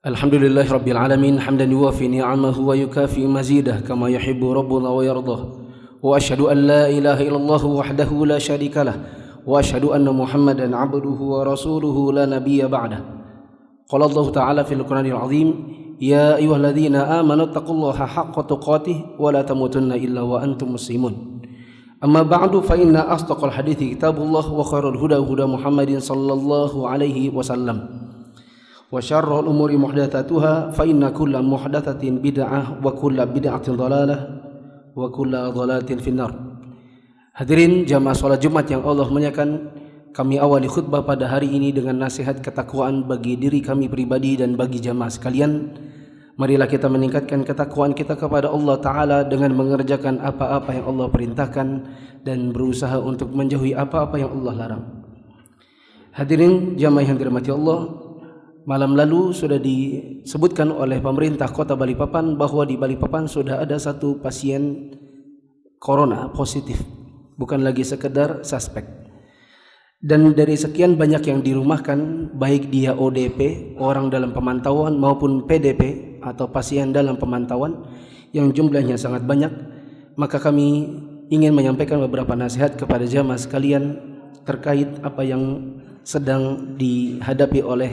Alhamdulillahi Rabbil Alamin hamdan yuwafi ni'amahu wa yukafi mazidah kama yuhibbu rabbuna wa yardah wa ashhadu an la ilaha illallah wahdahu la syarika lah wa ashhadu anna Muhammadan abduhu wa rasuluhu la nabiyya ba'dah. Qala Allah Ta'ala fil Qur'anil Azim, ya ayyuhalladzina amanu taqullaha haqqa tuqatih wa la tamutunna illa wa antum muslimun. Amma ba'du fa inna asdaqal hadithi kitabullah wa khairul huda huda Muhammadin sallallahu alaihi wasallam. Wa syarrul umuri muhdatsatuha fa inna kulla muhdatsatin bid'ah wa kulla bid'atin dhalalah wa kulla dhalalatin finnar. Hadirin jamaah salat Jumat yang Allah muliakan, kami awali khutbah pada hari ini dengan nasihat ketakwaan bagi diri kami pribadi dan bagi jamaah sekalian. Marilah kita meningkatkan ketakwaan kita kepada Allah Ta'ala dengan mengerjakan apa-apa yang Allah perintahkan dan berusaha untuk menjauhi apa-apa yang Allah larang. Hadirin jamaah yang dirahmati Allah, malam lalu sudah disebutkan oleh pemerintah Kota Balikpapan bahwa di Balikpapan sudah ada satu pasien corona positif, bukan lagi sekedar suspek. Dan dari sekian banyak yang dirumahkan, baik dia ODP, orang dalam pemantauan, maupun PDP atau pasien dalam pemantauan yang jumlahnya sangat banyak, maka kami ingin menyampaikan beberapa nasihat kepada jamaah sekalian terkait apa yang sedang dihadapi oleh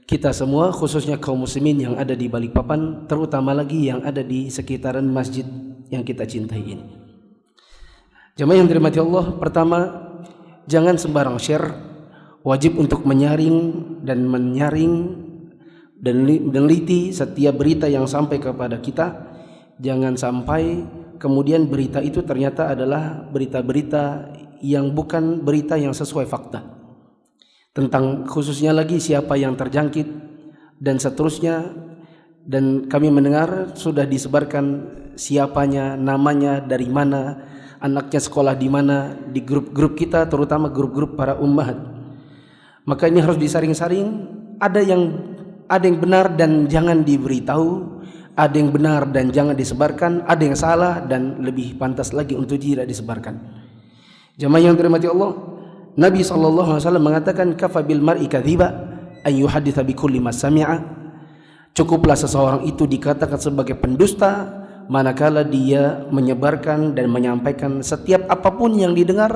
kita semua, khususnya kaum muslimin yang ada di Balikpapan, terutama lagi yang ada di sekitaran masjid yang kita cintai ini. Jamaah yang dirahmati Allah, pertama, jangan sembarang share. Wajib untuk menyaring dan meneliti setiap berita yang sampai kepada kita. Jangan sampai kemudian berita itu ternyata adalah berita-berita yang bukan berita yang sesuai fakta, tentang khususnya lagi siapa yang terjangkit dan seterusnya. Dan kami mendengar sudah disebarkan siapanya, namanya, dari mana, anaknya sekolah di mana, di grup-grup kita, terutama grup-grup para ummahat. Maka ini harus disaring-saring. Ada yang benar dan jangan diberitahu, ada yang benar dan jangan disebarkan, ada yang salah dan lebih pantas lagi untuk tidak disebarkan. Jamaah yang dirahmati Allah, Nabi SAW mengatakan, kafa bil mar'i kadhiba an yuhadditha bi kulli ma sami'a. Cukuplah seseorang itu dikatakan sebagai pendusta manakala dia menyebarkan dan menyampaikan setiap apapun yang didengar,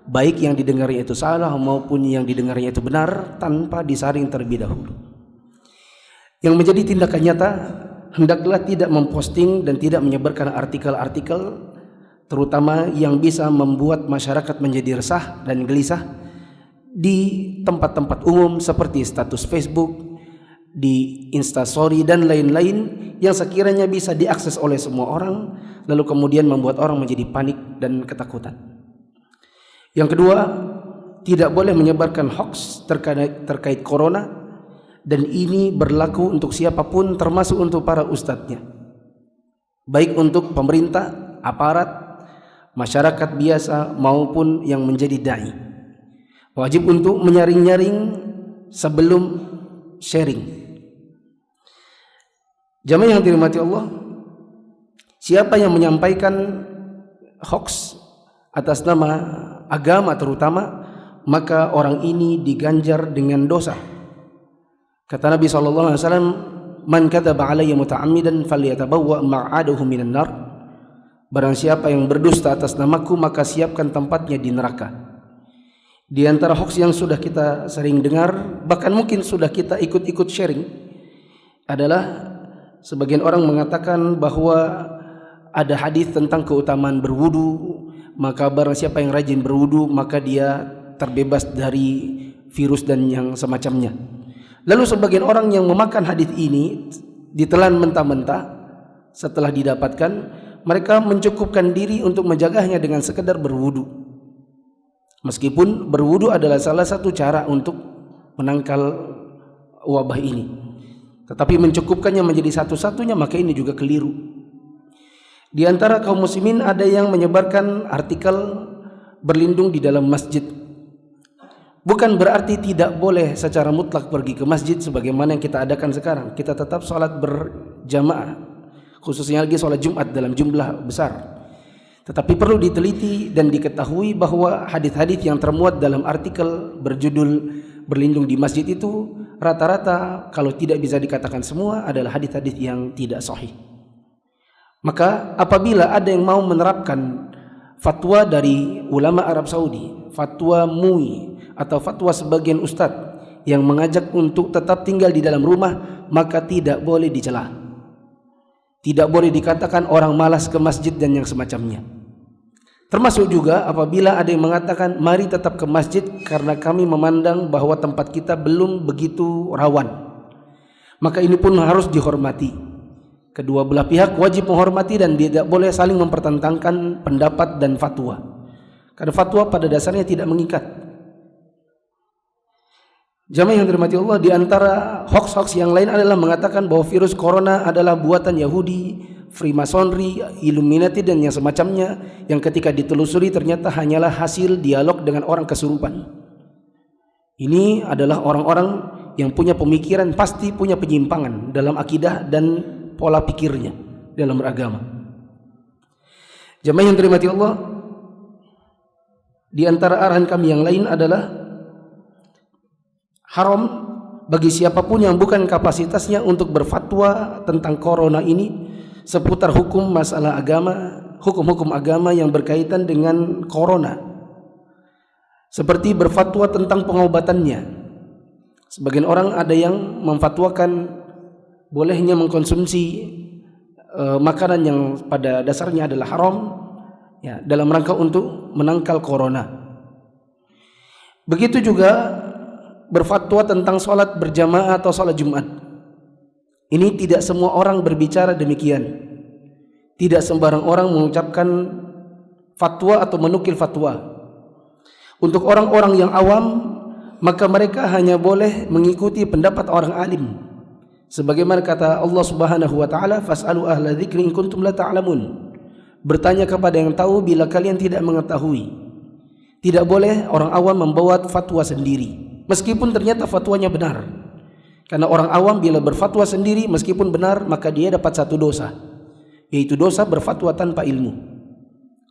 baik yang didengarnya itu salah maupun yang didengarnya itu benar, tanpa disaring terlebih dahulu. Yang menjadi tindakan nyata, hendaklah tidak memposting dan tidak menyebarkan artikel-artikel terutama yang bisa membuat masyarakat menjadi resah dan gelisah di tempat-tempat umum seperti status Facebook, di Instastory dan lain-lain yang sekiranya bisa diakses oleh semua orang, lalu kemudian membuat orang menjadi panik dan ketakutan. Yang kedua, tidak boleh menyebarkan hoax terkait corona, dan ini berlaku untuk siapapun termasuk untuk para ustadznya, baik untuk pemerintah, aparat, masyarakat biasa maupun yang menjadi dai. Wajib untuk menyaring-nyaring sebelum sharing. Jamaah yang dirahmati Allah, siapa yang menyampaikan hoax atas nama agama terutama, maka orang ini diganjar dengan dosa. Kata Nabi SAW, man kadzaba alayya muta'ammidan falyatabawwa maq'adahu minan nar. Barang siapa yang berdusta atas namaku, maka siapkan tempatnya di neraka. Di antara hoax yang sudah kita sering dengar, bahkan mungkin sudah kita ikut-ikut sharing, adalah sebagian orang mengatakan bahwa ada hadis tentang keutamaan berwudu, maka barang siapa yang rajin berwudu, maka dia terbebas dari virus dan yang semacamnya. Lalu sebagian orang yang memakan hadis ini ditelan mentah-mentah, setelah didapatkan, mereka mencukupkan diri untuk menjaganya dengan sekedar berwudu. Meskipun berwudu adalah salah satu cara untuk menangkal wabah ini, tetapi mencukupkannya menjadi satu-satunya, maka ini juga keliru. Di antara kaum muslimin ada yang menyebarkan artikel berlindung di dalam masjid. Bukan berarti tidak boleh secara mutlak pergi ke masjid sebagaimana yang kita adakan sekarang. Kita tetap sholat berjamaah, khususnya lagi sholat Jumat dalam jumlah besar. Tetapi perlu diteliti dan diketahui bahwa hadis-hadis yang termuat dalam artikel berjudul berlindung di masjid itu rata-rata kalau tidak bisa dikatakan semua adalah hadis-hadis yang tidak sahih. Maka apabila ada yang mau menerapkan fatwa dari ulama Arab Saudi, fatwa MUI atau fatwa sebagian ustadz yang mengajak untuk tetap tinggal di dalam rumah, maka tidak boleh dicela. Tidak boleh dikatakan orang malas ke masjid dan yang semacamnya. Termasuk juga apabila ada yang mengatakan mari tetap ke masjid karena kami memandang bahwa tempat kita belum begitu rawan. Maka ini pun harus dihormati. Kedua belah pihak wajib menghormati dan tidak boleh saling mempertentangkan pendapat dan fatwa. Karena fatwa pada dasarnya tidak mengikat. Jamaah yang dirahmati Allah, di antara hoax-hoax yang lain adalah mengatakan bahwa virus corona adalah buatan Yahudi, Freemasonry, Illuminati dan yang semacamnya, yang ketika ditelusuri ternyata hanyalah hasil dialog dengan orang kesurupan. Ini adalah orang-orang yang punya pemikiran, pasti punya penyimpangan dalam akidah dan pola pikirnya dalam beragama. Jamaah yang dirahmati Allah, di antara arahan kami yang lain adalah haram bagi siapapun yang bukan kapasitasnya untuk berfatwa tentang corona ini seputar hukum masalah agama, hukum-hukum agama yang berkaitan dengan corona, seperti berfatwa tentang pengobatannya. Sebagian orang ada yang memfatwakan bolehnya mengkonsumsi makanan yang pada dasarnya adalah haram, ya, dalam rangka untuk menangkal corona. Begitu juga berfatwa tentang sholat berjamaah atau sholat Jumat. Ini tidak semua orang berbicara demikian. Tidak sembarang orang mengucapkan fatwa atau menukil fatwa. Untuk orang-orang yang awam, maka mereka hanya boleh mengikuti pendapat orang alim. Sebagaimana kata Allah Subhanahu wa taala, "Fas'alu ahla dzikri in kuntum la ta'lamun." Bertanya kepada yang tahu bila kalian tidak mengetahui. Tidak boleh orang awam membuat fatwa sendiri. Meskipun ternyata fatwanya benar. Karena orang awam bila berfatwa sendiri meskipun benar, maka dia dapat satu dosa, yaitu dosa berfatwa tanpa ilmu.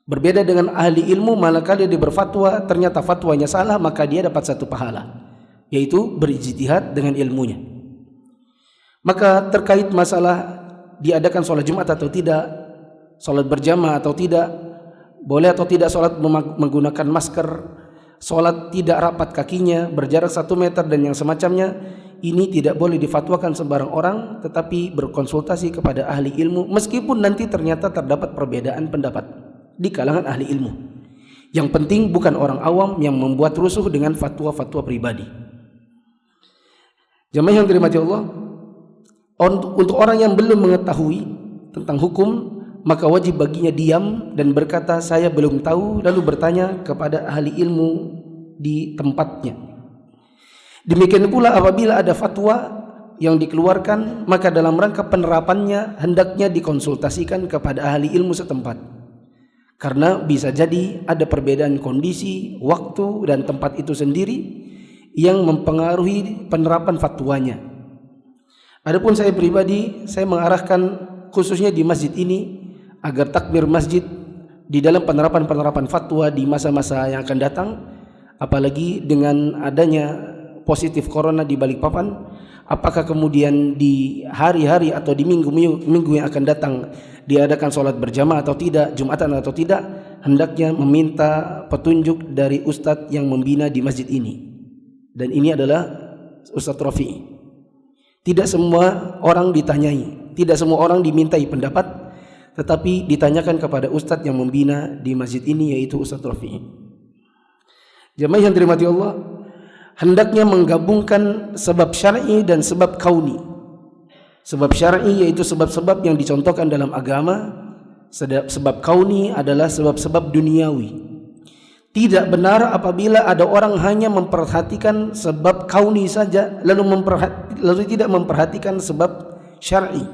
Berbeda dengan ahli ilmu, manakala dia berfatwa ternyata fatwanya salah, maka dia dapat satu pahala, yaitu berijtihad dengan ilmunya. Maka terkait masalah diadakan sholat Jumat atau tidak, sholat berjamaah atau tidak, boleh atau tidak sholat menggunakan masker, sholat tidak rapat kakinya, berjarak 1 meter dan yang semacamnya, ini tidak boleh difatwakan sembarang orang, tetapi berkonsultasi kepada ahli ilmu, meskipun nanti ternyata terdapat perbedaan pendapat di kalangan ahli ilmu. Yang penting bukan orang awam yang membuat rusuh dengan fatwa-fatwa pribadi. Jamaah yang dirahmati Allah, untuk orang yang belum mengetahui tentang hukum, maka wajib baginya diam dan berkata saya belum tahu, lalu bertanya kepada ahli ilmu di tempatnya. Demikian pula apabila ada fatwa yang dikeluarkan, maka dalam rangka penerapannya hendaknya dikonsultasikan kepada ahli ilmu setempat. Karena bisa jadi ada perbedaan kondisi, waktu dan tempat itu sendiri yang mempengaruhi penerapan fatwanya. Adapun saya pribadi, saya mengarahkan khususnya di masjid ini agar takbir masjid di dalam penerapan fatwa di masa-masa yang akan datang, apalagi dengan adanya positif corona di Balikpapan, apakah kemudian di hari-hari atau di minggu yang akan datang diadakan sholat berjamaah atau tidak, Jumatan atau tidak, hendaknya meminta petunjuk dari ustadz yang membina di masjid ini, dan ini adalah Ustadz Rafi'i. Tidak semua orang ditanyai, tidak semua orang dimintai pendapat, tetapi ditanyakan kepada ustadz yang membina di masjid ini, yaitu Ustadz Rafi'i. Jamaah yang dirahmati Allah, hendaknya menggabungkan sebab syar'i dan sebab kauni. Sebab syar'i yaitu sebab-sebab yang dicontohkan dalam agama, sebab kauni adalah sebab-sebab duniawi. Tidak benar apabila ada orang hanya memperhatikan sebab kauni saja lalu tidak memperhatikan sebab syar'i.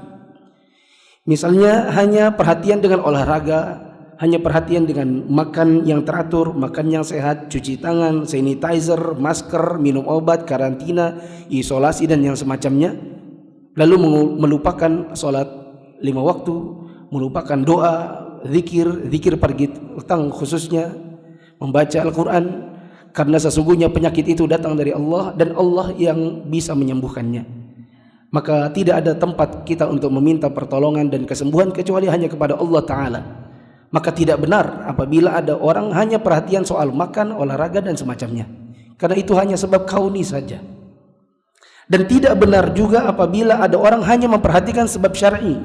Misalnya hanya perhatian dengan olahraga, hanya perhatian dengan makan yang teratur, makan yang sehat, cuci tangan, sanitizer, masker, minum obat, karantina, isolasi dan yang semacamnya, lalu melupakan sholat 5 waktu, melupakan doa, zikir pagi petang khususnya, membaca Al-Quran. karena sesungguhnya penyakit itu datang dari Allah dan Allah yang bisa menyembuhkannya. Maka tidak ada tempat kita untuk meminta pertolongan dan kesembuhan kecuali hanya kepada Allah Ta'ala. Maka tidak benar apabila ada orang hanya perhatian soal makan, olahraga dan semacamnya, karena itu hanya sebab kauni saja. Dan tidak benar juga apabila ada orang hanya memperhatikan sebab syar'i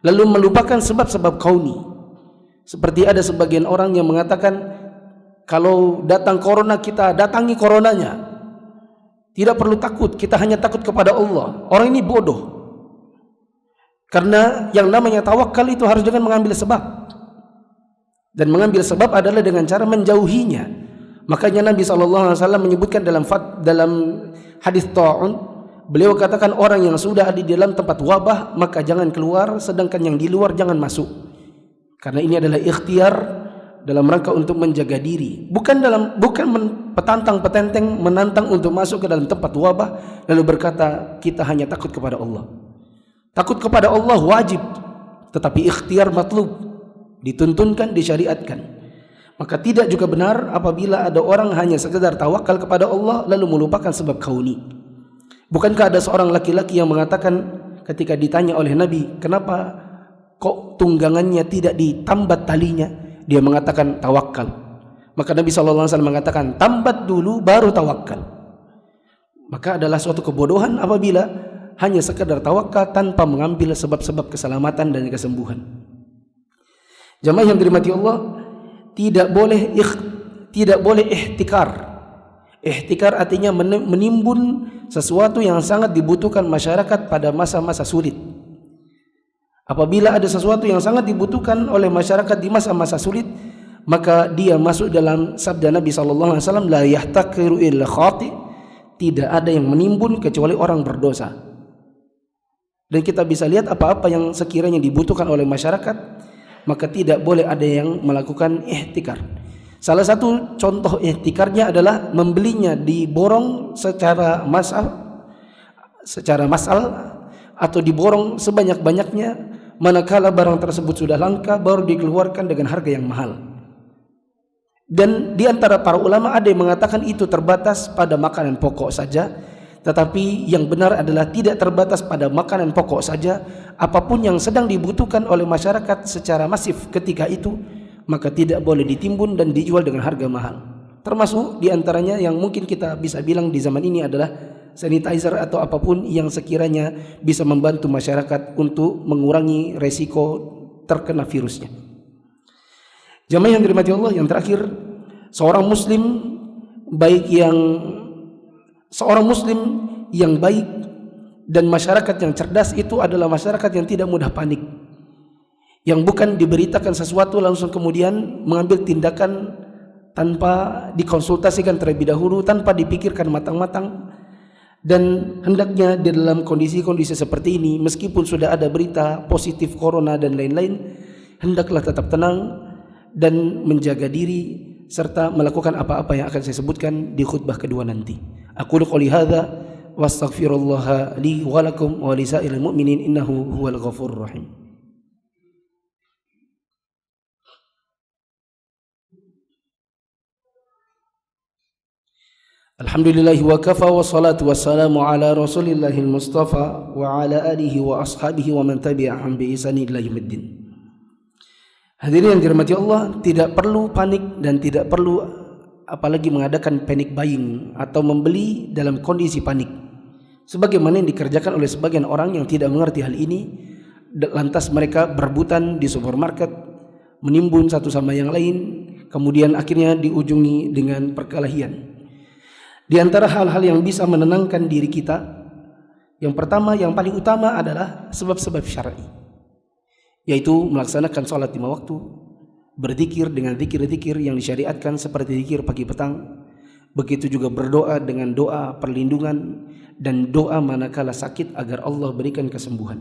lalu melupakan sebab-sebab kauni. Seperti ada sebagian orang yang mengatakan, kalau datang corona kita datangi coronanya, tidak perlu takut, kita hanya takut kepada Allah. Orang ini bodoh, karena yang namanya tawakal itu harus dengan mengambil sebab, dan mengambil sebab adalah dengan cara menjauhinya. Makanya Nabi SAW menyebutkan dalam hadis Ta'un, beliau katakan orang yang sudah ada di dalam tempat wabah maka jangan keluar, sedangkan yang di luar jangan masuk, karena ini adalah ikhtiar dalam rangka untuk menjaga diri, bukan petantang-petenteng menantang untuk masuk ke dalam tempat wabah lalu berkata kita hanya takut kepada Allah. Takut kepada Allah wajib, tetapi ikhtiar matlub, dituntunkan, disyariatkan. Maka tidak juga benar apabila ada orang hanya sekedar tawakal kepada Allah lalu melupakan sebab kauni. Bukankah ada seorang laki-laki yang mengatakan ketika ditanya oleh Nabi, kenapa kok tunggangannya tidak ditambat talinya? Dia mengatakan tawakal. Maka Nabi SAW mengatakan tambat dulu baru tawakal. Maka adalah suatu kebodohan apabila hanya sekedar tawakal tanpa mengambil sebab-sebab keselamatan dan kesembuhan. Jamaah yang dirahmati Allah, tidak boleh ihtikar. Ihtikar artinya menimbun sesuatu yang sangat dibutuhkan masyarakat pada masa-masa sulit. Apabila ada sesuatu yang sangat dibutuhkan oleh masyarakat di masa-masa sulit, maka dia masuk dalam sabda Nabi SAW, la yahtakiru illa khati, tidak ada yang menimbun kecuali orang berdosa. Dan kita bisa lihat apa-apa yang sekiranya dibutuhkan oleh masyarakat, maka tidak boleh ada yang melakukan ihtikar. Salah satu contoh ihtikarnya adalah membelinya di borong secara massal atau diborong sebanyak-banyaknya, manakala barang tersebut sudah langka baru dikeluarkan dengan harga yang mahal. Dan di antara para ulama ada yang mengatakan itu terbatas pada makanan pokok saja, tetapi yang benar adalah tidak terbatas pada makanan pokok saja. Apapun yang sedang dibutuhkan oleh masyarakat secara masif ketika itu, maka tidak boleh ditimbun dan dijual dengan harga mahal. Termasuk di antaranya yang mungkin kita bisa bilang di zaman ini adalah sanitizer atau apapun yang sekiranya bisa membantu masyarakat untuk mengurangi resiko terkena virusnya. Jamaah yang dirahmati Allah, yang terakhir, seorang muslim yang baik dan masyarakat yang cerdas itu adalah masyarakat yang tidak mudah panik, yang bukan diberitakan sesuatu langsung kemudian mengambil tindakan tanpa dikonsultasikan terlebih dahulu, tanpa dipikirkan matang-matang. Dan hendaknya di dalam kondisi-kondisi seperti ini, meskipun sudah ada berita positif corona dan lain-lain, hendaklah tetap tenang dan menjaga diri serta melakukan apa-apa yang akan saya sebutkan di khutbah kedua nanti. Aqulu qouli hadza wa astaghfirullah li wa lakum wa lisairil mu'minin innahu huwal ghafurur rahim. Alhamdulillah wa kafa wa salatu wassalamu ala rasulillahil mustafa wa ala alihi wa ashabihi wa man tabi'ahum bi ihsan ila yaumiddin. Hadirin yang dirahmati Allah, tidak perlu panik dan tidak perlu apalagi mengadakan panic buying atau membeli dalam kondisi panik, sebagaimana yang dikerjakan oleh sebagian orang yang tidak mengerti hal ini. Lantas mereka berebutan di supermarket, menimbun satu sama yang lain, kemudian akhirnya diujungi dengan perkelahian. Di antara hal-hal yang bisa menenangkan diri kita, yang pertama, yang paling utama adalah sebab-sebab syar'i, yaitu melaksanakan sholat 5 waktu, berzikir dengan zikir-zikir yang disyariatkan seperti zikir pagi petang, begitu juga berdoa dengan doa perlindungan dan doa manakala sakit agar Allah berikan kesembuhan.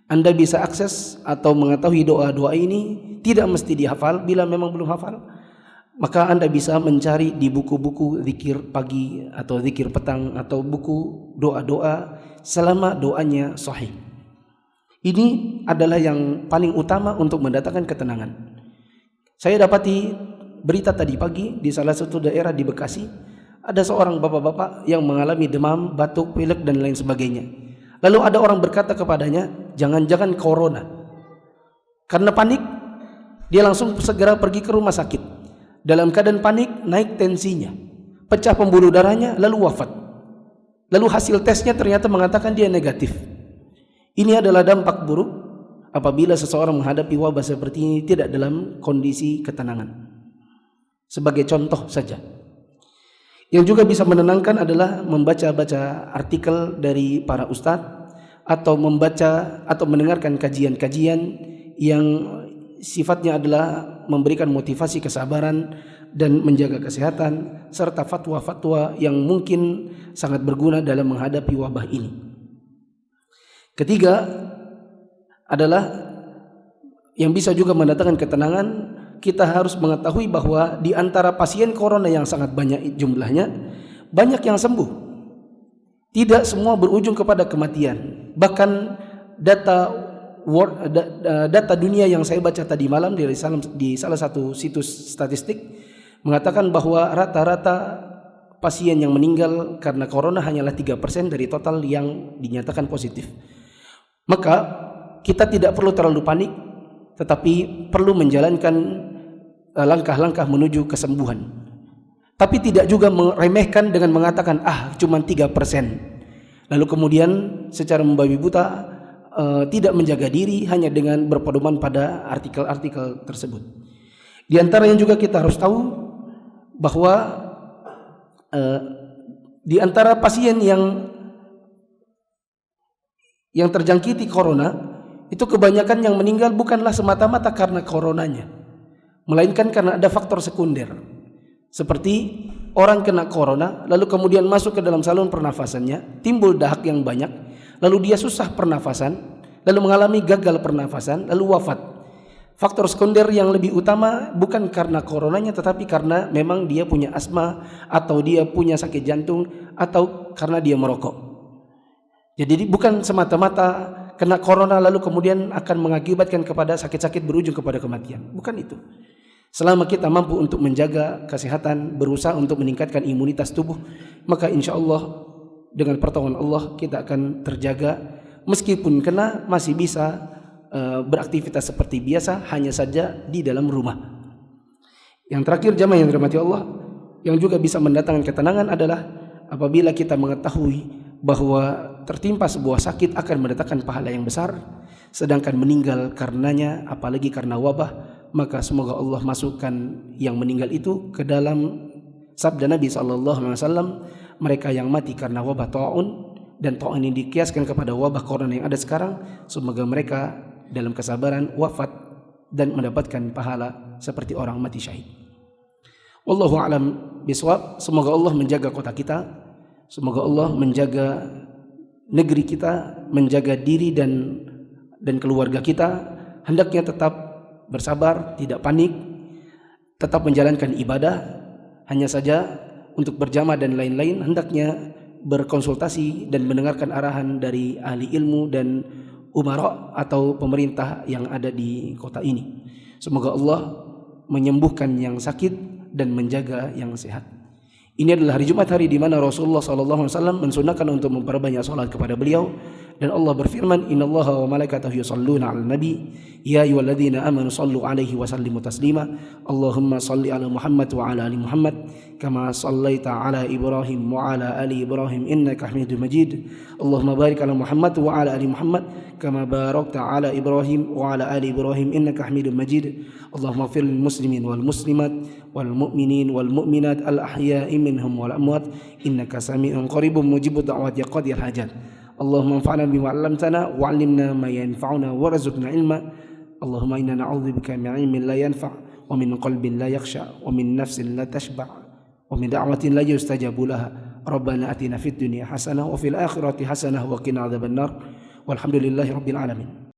Anda bisa akses atau mengetahui doa-doa ini, tidak mesti dihafal. Bila memang belum hafal, maka Anda bisa mencari di buku-buku zikir pagi atau zikir petang atau buku doa-doa selama doanya sahih. Ini adalah yang paling utama untuk mendatangkan ketenangan. Saya dapati berita tadi pagi di salah satu daerah di Bekasi, ada seorang bapak-bapak yang mengalami demam, batuk, pilek dan lain sebagainya. Lalu ada orang berkata kepadanya, jangan-jangan corona. Karena panik, dia langsung segera pergi ke rumah sakit. Dalam keadaan panik, naik tensinya, pecah pembuluh darahnya, lalu wafat. Lalu hasil tesnya ternyata mengatakan dia negatif. Ini adalah dampak buruk apabila seseorang menghadapi wabah seperti ini tidak dalam kondisi ketenangan. Sebagai contoh saja, yang juga bisa menenangkan adalah membaca-baca artikel dari para ustadz, atau membaca atau mendengarkan kajian-kajian yang sifatnya adalah memberikan motivasi kesabaran dan menjaga kesehatan, serta fatwa-fatwa yang mungkin sangat berguna dalam menghadapi wabah ini. Ketiga adalah yang bisa juga mendatangkan ketenangan, kita harus mengetahui bahwa di antara pasien corona yang sangat banyak jumlahnya, banyak yang sembuh. Tidak semua berujung kepada kematian. Bahkan data dunia yang saya baca tadi malam di salah satu situs statistik mengatakan bahwa rata-rata pasien yang meninggal karena corona hanyalah 3% dari total yang dinyatakan positif. Maka kita tidak perlu terlalu panik, tetapi perlu menjalankan langkah-langkah menuju kesembuhan. Tapi tidak juga meremehkan dengan mengatakan cuma 3%. Lalu kemudian secara membabi buta tidak menjaga diri hanya dengan berpedoman pada artikel-artikel tersebut. Di antara yang juga kita harus tahu bahwa di antara pasien yang terjangkiti corona itu kebanyakan yang meninggal bukanlah semata-mata karena coronanya, melainkan karena ada faktor sekunder. Seperti orang kena corona lalu kemudian masuk ke dalam saluran pernafasannya, timbul dahak yang banyak, lalu dia susah pernafasan, lalu mengalami gagal pernafasan, lalu wafat. Faktor sekunder yang lebih utama bukan karena coronanya, tetapi karena memang dia punya asma, atau dia punya sakit jantung, atau karena dia merokok. Jadi bukan semata-mata kena corona lalu kemudian akan mengakibatkan kepada sakit-sakit berujung kepada kematian. Bukan itu. Selama kita mampu untuk menjaga kesehatan, berusaha untuk meningkatkan imunitas tubuh, maka insya Allah dengan pertolongan Allah kita akan terjaga. Meskipun kena, masih bisa beraktivitas seperti biasa, hanya saja di dalam rumah. Yang terakhir, jamaah yang dirahmati Allah, yang juga bisa mendatangkan ketenangan adalah apabila kita mengetahui bahwa tertimpa sebuah sakit akan mendatangkan pahala yang besar, sedangkan meninggal karenanya, apalagi karena wabah, maka semoga Allah masukkan yang meninggal itu ke dalam sabda Nabi SAW, mereka yang mati karena wabah ta'un, dan ta'un ini dikiaskan kepada wabah corona yang ada sekarang, semoga mereka dalam kesabaran wafat dan mendapatkan pahala seperti orang mati syahid. Wallahu a'lam bishawab. Semoga Allah menjaga kota kita, semoga Allah menjaga negeri kita, menjaga diri dan keluarga kita. Hendaknya tetap bersabar, tidak panik, tetap menjalankan ibadah. Hanya saja untuk berjamaah dan lain-lain hendaknya berkonsultasi dan mendengarkan arahan dari ahli ilmu dan umara atau pemerintah yang ada di kota ini. Semoga Allah menyembuhkan yang sakit dan menjaga yang sehat. Ini adalah hari Jumat, hari di mana Rasulullah SAW mensunahkan untuk memperbanyak salat kepada beliau, dan Allah berfirman, innallaha wa malaikatahu yusalluna 'alan nabi ya ayyuhalladzina amanu sallu 'alaihi wa sallimu taslima. Allahumma salli 'ala Muhammad wa 'ala ali Muhammad kama sallaita 'ala Ibrahim wa 'ala ali Ibrahim innaka Hamidum Majid. Allahumma barik 'ala Muhammad wa 'ala ali Muhammad kama barakta 'ala Ibrahim wa 'ala ali Ibrahim innaka Hamidum Majid. Allahumma ighfir lil muslimin wal muslimat wal mu'minin wal mu'minat al ahya'i minhum wal amwat innaka sami'un qaribun mujibud da'wati qadiyal hajat. Allahumma anfa'na bima 'allamtana wa 'allimna ma yanfa'una warzuqna ilma. Allahumma inna na'udzubika min 'ilmin la yanfa' wa min qalbin la yakhsha wa min nafsin la tashba' wa min da'watin la yustajabu laha. Rabbana atina fid dunya hasanah wa fil akhirati hasanah wa qina adzabannar. Walhamdulillahi rabbil alamin.